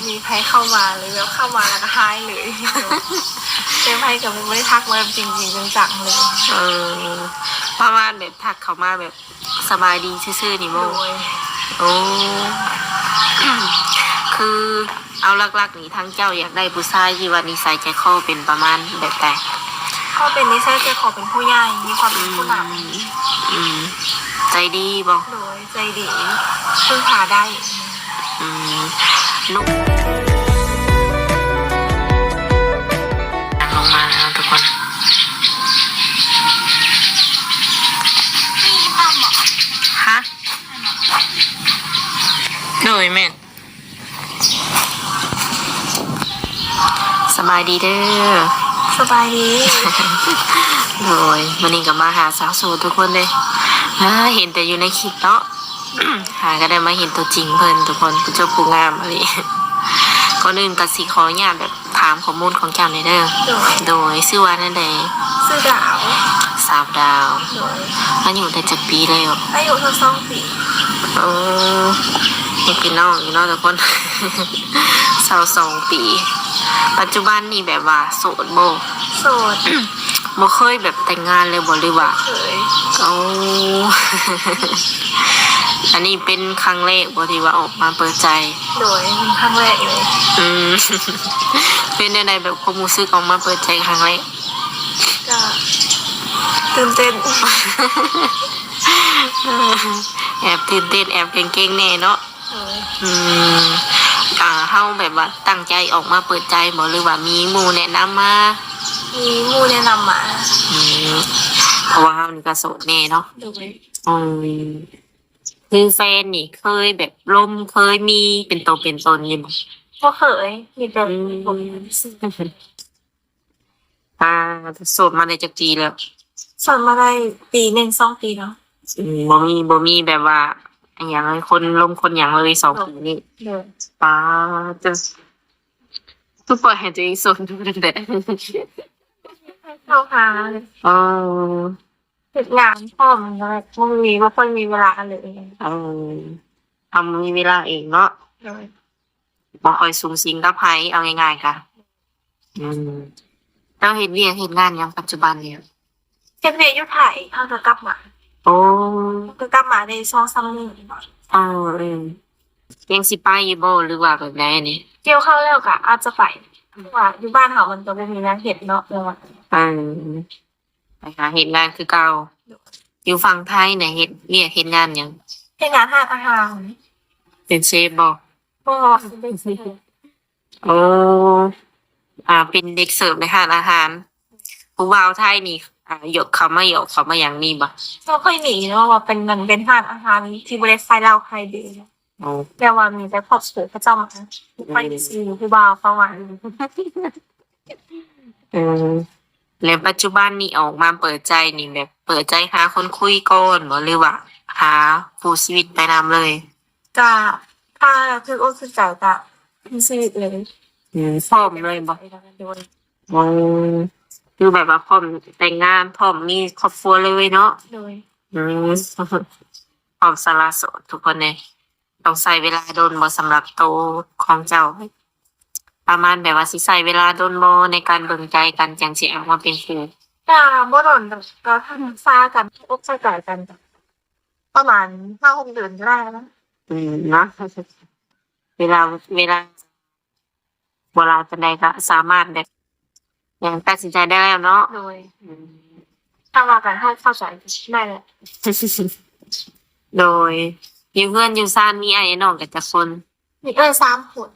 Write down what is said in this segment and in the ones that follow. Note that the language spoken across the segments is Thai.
มีใครเข้ามาเลยแล้วเข้ามาแล้วก็หายเลยเต็มไพ่กับไม่ได้ทักมาจริงจริงจังๆเลยประมาณแบบทักเขามาแบบสบายดีซื่อๆนี่โม โดย โอ้ คือเอาหลักๆนี่ทั้งเจ้าอยากได้ผู้ชายที่ว่านิสัยใจคอเป็นประมาณแบบแต่ เขาเป็นนิสัยใจคอเป็นผู้ใหญ่มีความเป็นผู้นใจดีบ่ ำโดยใจดีพึ่งพาได้นุ่มลงมาแล้วทุกคนฮะโดยแม่สบายดีเด้อสบายดี โดยวันนี้ก็มาหาสาวโสดทุกคนเลยเห็นแต่อยู่ในคลิปเนาะ หาก็ได้มาเห็นตัวจริงเพิ่นทุกคนผู้เจ้าผู้งามอะไรก่อนอื่นก็สิขออนุญาตแบบถามข้อมูลของเจ้าหน่อยเด้อโดยชื่อว่านั่นใดชื่อดาว สาวดาว โดยอายุได้จักปีแล้วอายุทั้ง2 ปี ยังเป็นน้องอยู่เนาะทุกคน 22 ปีปัจจุบันนี่แบบว่าโสดบ่โสด บ่เคยแบบแต่งงานเลยบ่หรือว่าเคยอันนี้เป็นครั้งแรกบ่ที่ว่าออกมาเปิดใจโดยเป็นครั้งแรกเลยเป็นในแบบความรู้สึกออกมาเปิดใจครั้งแรกก็ตื่นเต้น แอบตื่นเต้นแอบเก่งๆแน่เนาะเฮาแบบว่าตั้งใจออกมาเปิดใจบ่หรือว่ามีหมู่แนะนำมามีหมู่แนะนำมาเพราะว่าเฮานี่ก็โสดแน่เนาะคือแฟนนี่เคยแบบล่มเคยมีเป็นตัวเป็นตนอยู่บ่ก็เคยมีแต่ผมโสดมาได้จักปีแล้วสอนมาได้ปี1-2 ปีเนาะบ่มีแบบว่าอย่างคนล่มคนอย่างเลย2 ปีนี่ป้าจะทุกปล่อยให้ตัวเองโสดดูแต่เข้าหาติดงานพ่อมันก็ไม่ค่อยมีเวลาเลยทำมีเวลาเองเนาะบ่ค่อยสูงสิงกับไผเอาง่ายๆค่ะเราเฮ็ดเวียกเฮ็ดงานอย่างปัจจุบันเนี่ยเฮ็ดเวียกอยู่ไทยเฮาก็กลับมาก็กลับมาได้2-3 มื้อยังสิไปอยู่บ่หรือว่าแบบใดนี่เกี่ยวข้าวแล้วก็อาจจะไปเพราะว่าอยู่บ้านเฮามันก็บ่มีงานเฮ็ดเนาะแล้วไปหาเฮ็ดงานคือเก่าอยู่ฝั่งไทยเนี่ยเฮ็ดเวียกเฮ็ดงานหยังเฮ็ดงานร้านอาหารเป็นเชฟบ่เป็นเชฟเป็นเด็กเสิร์ฟในร้านอาหารผู้บ่าวไทยนี่หยกเขามาอย่างนี้บ่ก็ค่อยหนีเนาะว่าเป็นมันเป็นร้านอาหารที่บ่ได้ใส่เหล้าใครดีแต่ว่ามีแต่ครอบครัวเขาเจ้ามาไปซื้อผู้บ่าวเข้ามาแล้วปัจจุบันนี่ออกมาเปิดใจนี่แบบเปิดใจหาคนคุยก่อนบ่หรือว่าหาคู่ชีวิตไปนำเลยก็ถ้าคืออกคือใจก็มีชีวิตเลยพร้อมเลยบ่คือแบบว่าพร้อมแต่งงานพร้อมมีครอบครัวเลยเนาะโดยพร้อมสละโสดทุกคนเลยต้องใช้เวลาโดนบ่สำหรับโตของเจ้าประมาณแบบว่าสิใช้เวลาโดนบ่ในการเบิ่งใจกันจังสิออกมาเป็นคู่ก็บ่โดนก็ทำซ่ากันอกใส่ใจกันประมาณ5-6 เดือนก็ได้แล้วเนาะเวลาเวลาปานใดก็สามารถแบบยังตัดสินใจได้แล้วเนาะโดยถ้าว่ากันเข้าใจได้แหละโดยอยู่เพื่อนอยู่ซ่านมีอ้ายน้องกันจักคนมี3 คน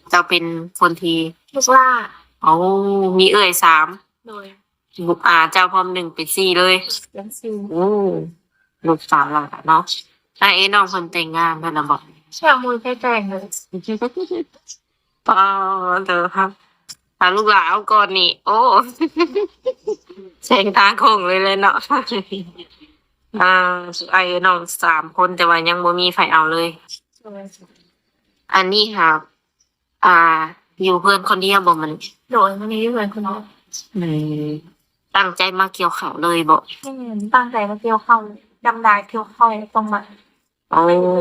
เจ้าเป็นคนที่ลูกล่ามี3โดยเจ้าพร้อม1เป็น4เลยเป็น4ลูก3แล้วเนาะอ้ายน้องเพิ่นแต่งงานเพิ่นน่ะบ่แช่มือแแต่งเลยเด้อครับลูกหลานเอาก่อนนี่โอ้แสงตาคงเลยเนาะไอ้น้อง3 คนแต่ว่ายังบ่มีไผเอาเลยอันนี้ครับอยู่เพื่อนคนเดียวบ่มันโดยมันมีเพื่อนคนเดียวตั้งใจมาเกี่ยวข้าวเลยบ่ตั้งใจมาเกี่ยวข้าวดำนาเกี่ยวข้าวต้องมา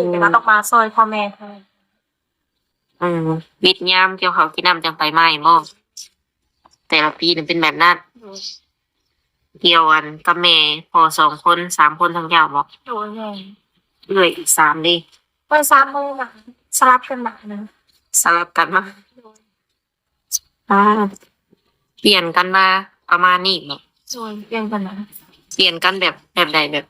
แต่ก็ต้องมาซอยพ่อแม่ค่ะ วิทย์ยามเกี่ยวเขาวกินน้ำจังไปไหม้บ่แต่ละปีนี่เป็นแบบนั้นเกี่ยวกันกับแม่พอ2 คน 3 คนทั้งเจ้าบ่ โดยแม่ เอื้อยอีก3ดิ ไปซ้ำมือมาสลับกันมานะ สลับกันมา โดย อ่าเปลี่ยนกันมาประมาณนี้บ่ โดยเปลี่ยนกันนะ เปลี่ยนกันแบบใดแบบ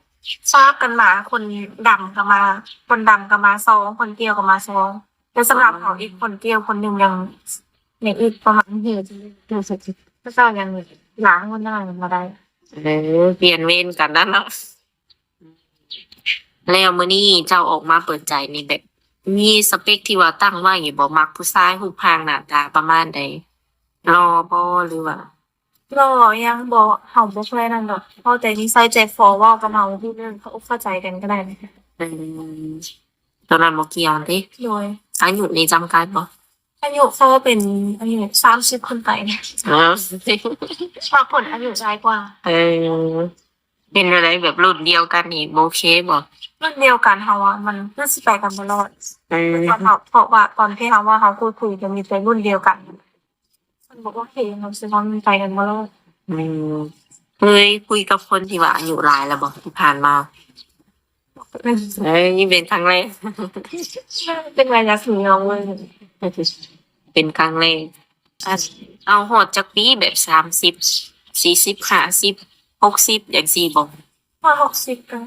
สลับกันมาคนดำกับมา คนดำกับมาซองคนเกี่ยวกับมาซองแต่สำหรับเขาอีกคนเกี่ยวคนหนึ่งยังในอีกประมาณเหตุก็เจ้ายังหลางคนนั่งมาได้ เปลี่ยนเวรกันนั่นเนาะแล้วมื้อนี้เจ้าออกมาเปิดใจนี่แบบ มีสเปคที่ว่าตั้งไว้อยู่บ่มักผู้ชายรูปร่างหน้าตาประมาณใดรอบ่หรือว่า เรายังบอกเขาบ่เคยนั่นดอกเข้าใจนิสัยใจฟอเว่ากับเราที่เรื่องเขาเข้าใจกันก็ได้นะคะ อืมตอนนั้นบ่เกี่ยวติ โดย อายุนี่จำกัดบ่ อายุเขาเป็นอายุ30ขึ้นไปนะ อ๋อบ างคนอายุน้อยกว่า เออเป็นอะไรแบบรุ่นเดียวกันนี่โอเคบ่ รุ่นเดียวกันเขาว่ามันน่าสิไปกันตลอด เพราะว่าตอนที่เขาว่าเขาคุยกันมีแต่รุ่นเดียวกันมันบอกว่าโอเคเราซื้อของมันไปกันตลอด อืมเคยคุยกับคนที่ว่าอายุหลายแล้วบ่ที่ผ่านมานี่เป็นครั้งแรก เป็นระยะสีเงาเลย เป็นครั้งแรกอ่ะเอาฮอดจักปีแบบ30 40 50 60อย่างซี่บ่ ว่า60กัน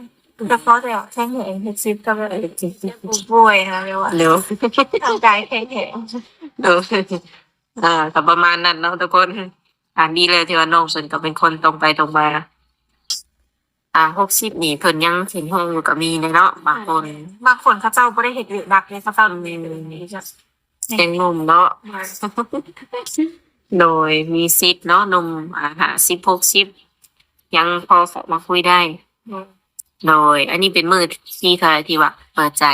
แต่พอแต่แข็งแข็ง60ก็แบบป่วยนะเรียกว่า เร็ว ทางกายแข็งแข็ง เออก็ประมาณนั้นเนาะทุกคนดีเลยที่ว่าน้องเพิ่นก็เป็นคนตรงไปตรงมา60นี่เพิ่นยังเห็นห้องอยู่ก็มีเนาะบางคน บางคนเขาเจ้าไม่ได้เห็นหรือดักเลยเขาเจ้านี่จะ ยังหนุ่มเนาะ โดยมีสิทธิ์เนาะหนุ่ม50 60ยังพอเข้ามาคุยได้ โดย อันนี้เป็นมือที่เธอที่ว่าเปิดใจ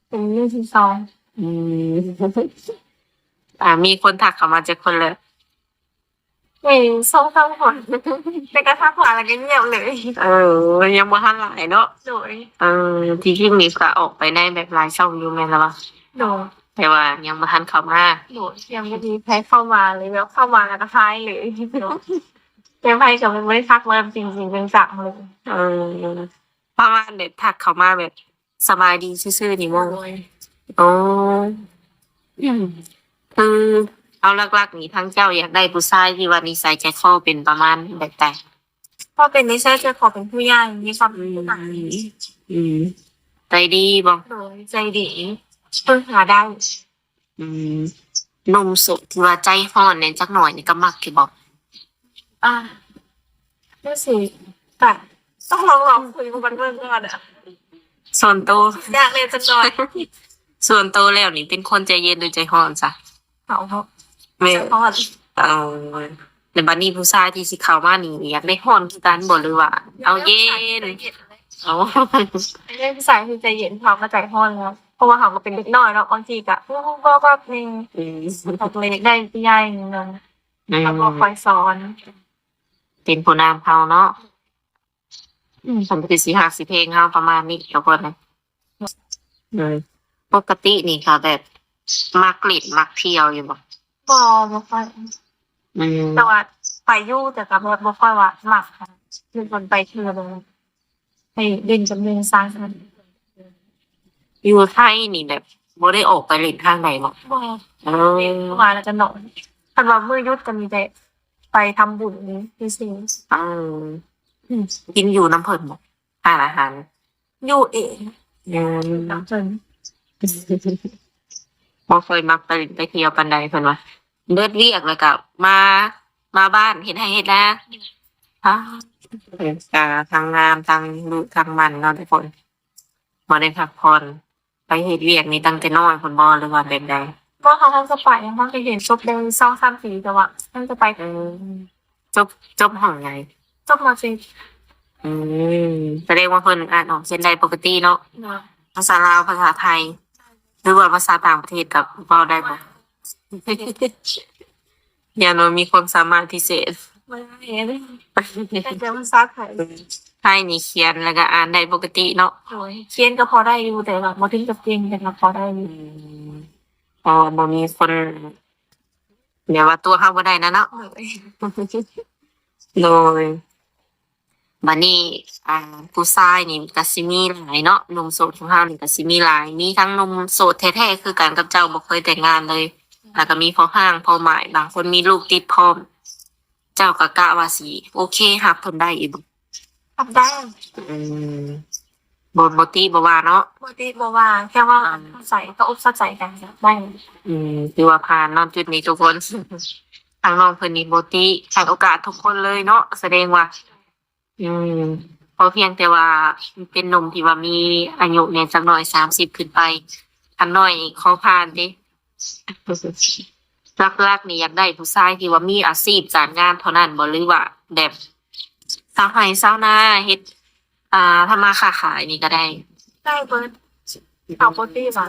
เป็นเรื่องที่สอง อืม มีคนทักเข้ามาจากคนเลย ไม่สองสามคนแต่กระทั่งผ่านอะไรก็เงียบเลย ยังบ่ทันหลายเนาะ โดย ที่จริงนี่ก็ออกไปได้แบบหลายช่องอยู่แม่นแล้ววะ โดย แต่ว่ายังบ่ทันเข้ามา โดดยังไม่มีใครเข้ามาเลยแล้วเข้ามาแล้วก็ท้ายเลยเป็นไพ่กับเป็นไม่ได้ทักมาจริงๆเป็นจังเลย เออประมาณแบบทักเข้ามาแบบสบายดีซื่อๆนี่บ่โอ้คือเอาหลักๆนี่ทั้งเจ้าอยากได้ผู้ชายที่ว่านิสัยใจคอเป็นประมาณแบบใด พอเป็นนิสัยจะขอเป็นผู้ใหญ่มีความเป็นผู้ใหญ่ ใจดีบ่ โดยใจดีพึ่งหาได้ หนุ่มโสดที่ว่าใจร้อนเนี่ยจักหน่อยนี่ก็มักคือบ่ อ่านี่สิแต่ต้องลองคุยกับมันเพื่อนก่อนอ่ะ ส่วนตัว อยากเรียนจังหน่อย ส่วนตัวแล้วนี่เป็นคนใจเย็นหรือใจร้อนจ้ะ เขา แม่ จะพอด เอาแต่บัดนี้ผู้ชายที่สิเข้ามานี่อยากได้ร้อนคือกันบ่หรือว่า เอาเย็นเอา เรื่องภาษาคือใจเย็นเขาก็ใจพอดแล้วเพราะว่าเขาก็เป็นเด็กน้อยแล้วบางทีก็ก็เพลงเขาเลยได้ผู้ใหญ่นึงแล้วก็คอยสอน เป็นผู้นำเขาเนาะผมคือสิหักสิเพลงเขาประมาณนี้เดี๋ยวก่อนนะปกตินี่ค่ะแบบมักเล่นมักเที่ยวอยู่บ่ บ่ค่อยแต่ว่าไปอยู่แต่ก็บ่ค่อยว่ามักค่ะคือคนไปเที่ยวเลยไปเล่นจำเริญสร้างสรรค์ อยู่ไทยนี่แบบบ่ได้ออกไปเล่นทางไหนบ่ บ่ เออ มาแล้วจะนอนคันว่ามื้อหยุดก็มีแต่ไปทำบุญนี่ซื่อ เออกินอยู่น้ำเพิ่นบ่ทานอาหาร ๆอยู่เอง อืม น้ำเพิ่น บ่เคยมักไปเล่นไปเที่ยวปานใดเพิ่นว่าเบิดเวียกแล้วก็มาบ้านเฮ็ดให้เฮ็ดนาฮะก็ทางงามทางลูกทางมันเนาะทุกคนบ่ได้พักผ่อนไปเฮ็ดเวียกนี่ตั้งแต่น้อยเพิ่นบ่หรือว่าแบบใด บ่เขาจะไปเขาจะเห็นศพได้2-3 ปีแต่ว่าท่านจะไป จบห้องไง จบมาสิ แสดงว่าเพิ่นอ่านออกเขียนได้ปกติเนาะ เนาะ ภาษาลาวภาษาไทย หรือว่าภาษาต่างประเทศกับเว้าได้บ่ อย่างน้อยมีความสามารถพิเศษ บ่ได้เห็นแต่เจอภาษาไทย ไทยนี่เขียนแล้วก็อ่านได้ปกติเนาะ โอ้ยเขียนก็พอได้อยู่แต่ว่าบ่ถึงกับเก่งแต่ก็พอได้อยู่ อ๋อบ่มีคนเดี๋ยวว่าตัวเฮาบ่ได้นะเนาะ เลย โดยบัดนี้อ่าผู้ชายนี่ก็สิมีหลายเนาะหนุ่มโสดของเฮานี่ก็สิมีหลายมีทั้งหนุ่มโสดแท้ๆคือกันกับเจ้าบ่เคยแต่งงานเลยแล้วก็มีพ่อห้างพ่อหมายบางคนมีลูกติดพร้อมเจ้าก็กะว่าสิโอเครับเพิ่นได้อีกบ่ ทำได้ อืมบ่ติบ่ว่าเนาะ ปกติบอกว่าแค่ว่าใส่ก็อุบเข้าใจกันได้ ถือว่าผ่านเนาะจุดนี้ทุกคน ทางน้องเพิ่นนี่บ่ติให้โอกาสทุกคนเลยเนาะแสดงว่า อืมพอเพียงแต่ว่าเป็นหนุ่มที่ว่ามีอายุเนี่ยจักหน่อย30ขึ้นไปอันน้อยนี่ขอผ่านเด้ หลักๆนี่อยากได้ผู้ชายที่ว่ามีอาชีพการงานเท่านั้นบ่หรือว่าแบบชาวไร่ชาวนาเฮ็ดทำมาค้าขายนี่ก็ได้ ได้เบิร์ดเอาปกติว่า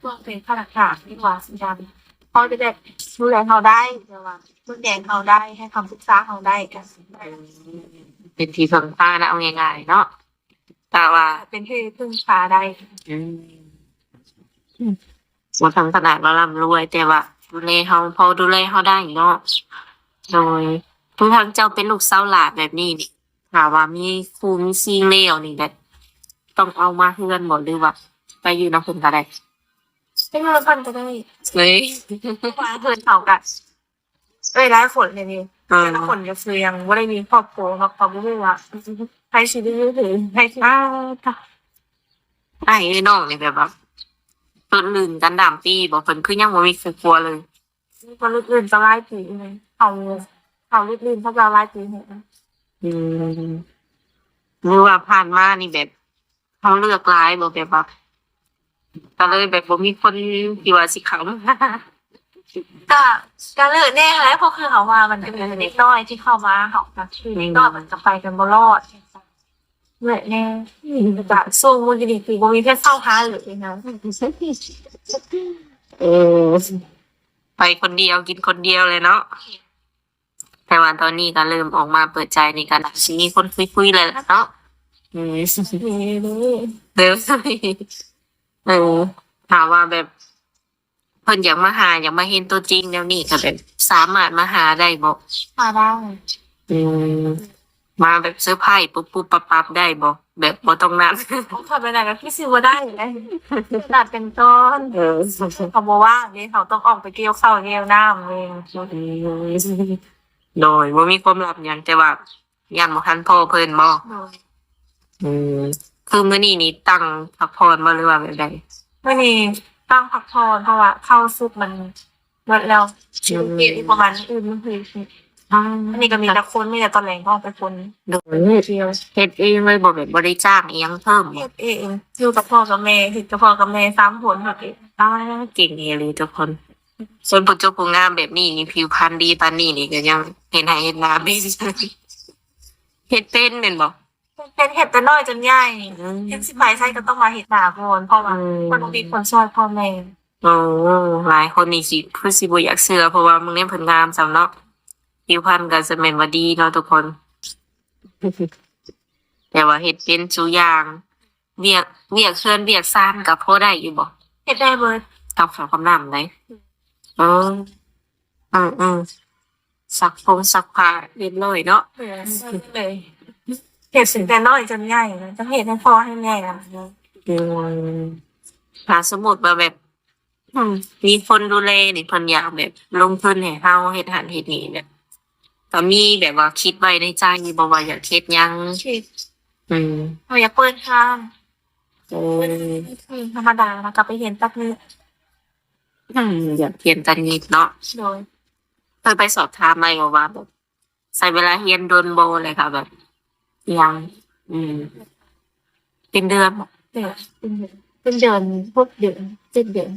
ต้องเป็นข้าราชการที่ว่าสัญญาเขาจะได้ดูแลเขาได้แต่ว่าดูแลเขาได้ให้คำปรึกษาเขาได้กัน เป็นที่พึ่งพานะเอาง่ายๆเนาะแต่ว่า เป็นที่พึ่งพาได้ อืมบ่ถึงขนาดว่าร่ำรวยแต่ว่าดูแลเฮาพอดูแลเฮาได้เนาะโดยทุกทางเจ้าเป็นลูกสาวหลานแบบนี้นี่ถ้าว่ามีครูมีสิ่งเลวนี่แบบต้องเอามาเฮือนบ่หรือว่าไปอยู่นำเพิ่นก็ได้ เป็นเงินพันก็ได้ เฮ้ย ว่าเพื่อนเขากันหลายคนเลยนี่ อ่า แต่ละคนก็คือยังไม่ได้มีครอบครัวมาความรู้ว่าใครชีวิตยืดถือใครชีวิต ไอ้น้องนี่แบบต้นลื่นกันดามปีบ่เพิ่นคือยังบ่มีครอบครัวเลย คนอื่นจะไล่ผีเลยเขาลื่นเขาจะไล่ผีเห็น อืมหรือว่าผ่านมานี่แบบเขาเลือกหลายบ่แบบว่าก็เลยแบบบ่มีคนที่ว่าสิเข้ามา ก็การเลิกแน่แล้วเพราะคือเขามามันจะเป็นเด็กน้อยที่เข้ามาเขาก็คือเด็กน้อยมันจะไปกันบ่รอดเลิกแน่จะสู้มันจะดีคือบ่มีเพศเศร้าหาหรือนะ เออไปคนเดียวกินคนเดียวเลยเนาะแต่ว่าตอนนี้ก็เริ่มออกมาเปิดใจในการสิมีคนคุยๆเลยล่ะเนาะอืม นี่ เด้อเออถามว่าแบบเพิ่นอยากมาหาอยากมาเห็นตัวจริงแล้วนี่ก็แบบสามารถมาหาได้บ่ มาได้ อืมมาแบบเซอร์ไพรส์ปุ๊บปุ๊บปั๊บปั๊บได้บ่แบบบ่ต้องนัด เขาขับไปไหนก็คิดสิว่าได้อยู่เลยตัดเป็นต้น เออ เขาบอกว่านี่เขาต้องออกไปเกี่ยวข้าวเกี่ยวน้ำเอง โดยบ่มีความลับหยังแต่ว่ายันบ่ทันพ่อเพิ่นบ่อืมคือมื้อนี้นี่ตั้งพักผ่อนบ่หรือว่าแบบใด ไม่มีตั้งพักผ่อนเพราะว่าเข้าซุปมันหมดแล้วเกลียดอีกประมาณอื่นมันคืออันนี้ก็มีแต่คนมีแต่ตอนแหลงก็ไปคน โดยเฮ็ดเองเลยบ่แบบบ่ได้จ้างอิหยังเพิ่มบ่ เฮ็ดเองอยู่กับพ่อกับแม่เฮ็ดกับพ่อกับแม่3 คนเฮ็ดเอง อ้าเก่งอีหลีทุกคนส่วนผู้เจ้าผู้งามแบบนี้นี่ผิวพรรณดีปานนี้นี่ก็ยังเห็นให้เห็นหน้าเด้เฮ็ดเป็นแม่นบ่ เป็นเฮ็ดแต่น้อยจนใหญ่เฮ็ดสิไปใช้ก็ต้องมาเฮ็ดหน้าก่อนเพราะว่าคนบ่มีคนช่วยพ่อแม่ โอ้หลายคนนี่สิคือสิบ่อยากเชื่อเพราะว่ามึงเนี่ยเพิ่นงามซำเนาะผิวพรรณก็จะแม่นว่าดีเนาะทุกคน แต่ว่าเฮ็ดเป็นซุอย่างเวียกเคือนเวียกซ่านก็พอได้อยู่บ่ เฮ็ดได้เบิด กับข้าวกับน้ำได้เอออืมซักซักผ้าเรียบร้อยเนาะ เลยเฮ็ดสิแต่น้อยจนใหญ่นะจะเฮ็ดให้พ่อให้แม่อะ อืมถ้าสมมุติว่าแบบ อืมมีคนดูแลนี่เพิ่นอยากแบบลงทุนให้เฮาเฮ็ดหันเฮ็ดนี่แบบก็มีแบบว่าคิดไว้ในใจอยู่บ่ว่าอยากเฮ็ดหยัง คิด อืม เราอยากเปิดห้าง เออ ธรรมดาแล้วก็ไปเห็นตักนี้ อยากเรียนตันนิดเนาะ โดย เคยไปสอบถามไหมว่าแบบใช้เวลาเรียนโดนบ่เลยค่ะแบบอิหยัง อืม เป็นเดือนบ่ เดือนเป็นเดือนพวกเดือน7 เดือน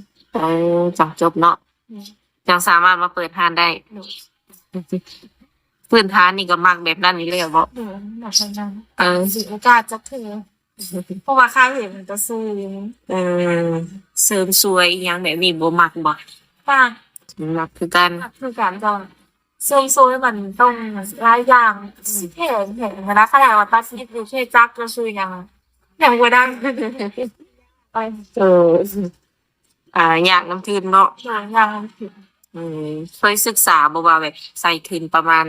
จังจบเนาะจังสามารถมาเปิดร้านได้ โดย พื้นฐานนี่ก็มักแบบนั้นนี่เลยบ่ เดือนแบบนั้น เออ สิโอกาสจะถือเพราะว่าค่าเห็นมันจะสูง เออเสริมสวยอิหยังแบบนี้บ่มักบ่ บ้าง มักคือกัน คือการจะซูมซูมมันต้องหลายอย่างเห็นนะขนาดว่าตัดสินอยู่เช่จักจะซูอย่างบ่ได้ไป เออ อยากน้ำทืนเนาะ โดยยังผิด เคยศึกษาบ่ว่าแบบใส่ทุนประมาณ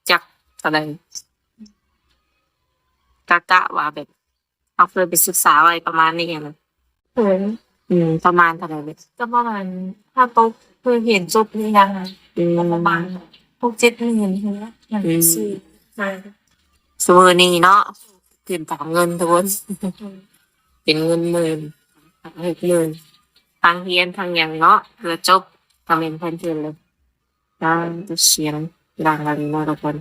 จักเท่าใดกะว่าแบบเราเคยไปศึกษาไว้ประมาณนี้ไงมัน เขิน ประมาณเท่าใดแบบ ก็ประมาณถ้าโต๊ะคือเห็นจุดนี้นะคะ อืม ประมาณ6-7 หมื่นเท่านั้นอย่างซื้อมา สมมุตินี้เนาะคืนฝากเงินทุกคนเป็นเงินหมื่น60,000ทางเรียนทางหยังเนาะเพื่อจบก็เป็นเพิ่นเทื่นเลยแล้วเสียงดังอะไรเนาะทุกคน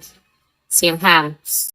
เสียงห่าน